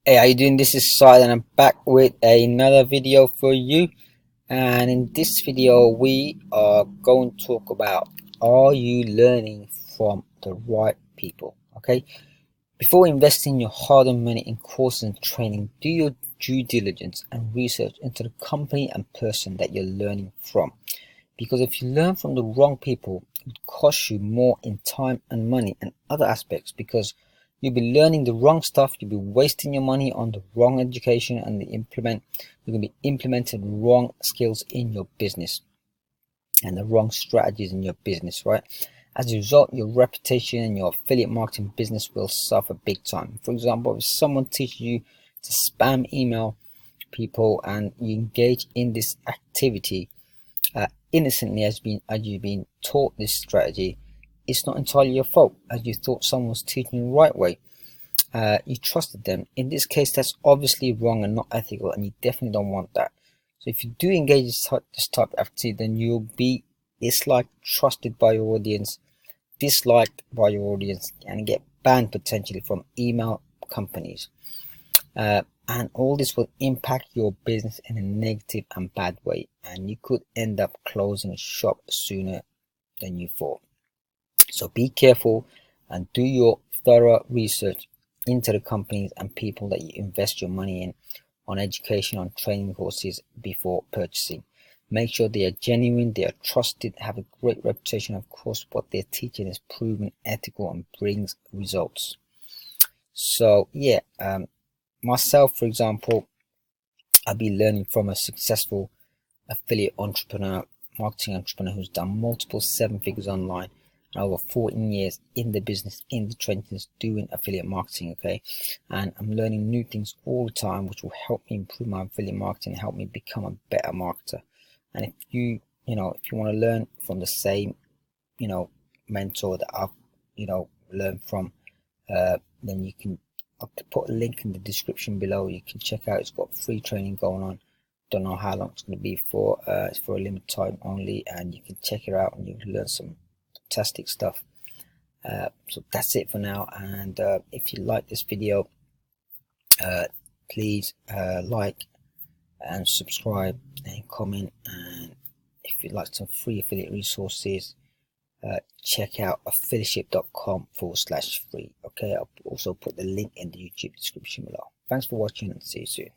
Hey, how you doing? This is Side and I'm back with another video for you. And in this video, we are going to talk about, are you learning from the right people? Okay. Before investing your hard-earned money in courses and training, do your due diligence and research into the company and person that you're learning from. Because if you learn from the wrong people, it costs you more in time and money and other aspects, because you'll be learning the wrong stuff, you'll be wasting your money on the wrong education, and you're going to be implementing wrong skills in your business and the wrong strategies in your business, right? As a result, your reputation and your affiliate marketing business will suffer big time. For example, if someone teaches you to spam email people and you engage in this activity innocently as you've been taught this strategy, it's not entirely your fault, as you thought someone was teaching you the right way. You trusted them. In this case, that's obviously wrong and not ethical, and you definitely don't want that. So if you do engage this type of activity, then you'll be disliked, trusted by your audience, disliked by your audience, and get banned potentially from email companies. And all this will impact your business in a negative and bad way, and you could end up closing shop sooner than you thought. So be careful and do your thorough research into the companies and people that you invest your money in on education, on training courses before purchasing. Make sure they are genuine, they are trusted, have a great reputation. Of course, what they're teaching is proven, ethical, and brings results. So yeah, myself, for example, I'll be learning from a successful affiliate entrepreneur, marketing entrepreneur, who's done multiple 7 figures online and over 14 years in the business, in the trenches, doing affiliate marketing. Okay, and I'm learning new things all the time, which will help me improve my affiliate marketing, help me become a better marketer. And if you want to learn from the same mentor that I've learned from, then you can, I'll put a link in the description below. You can check out. It's got free training going on. Don't know how long it's going to be for. It's for a limited time only, and you can check it out and you can learn some fantastic stuff. So that's it for now. And if you like this video, please like and subscribe and comment. And if you'd like some free affiliate resources, check out affiliateship.com/free. Okay, I'll also put the link in the YouTube description below. Thanks for watching and see you soon.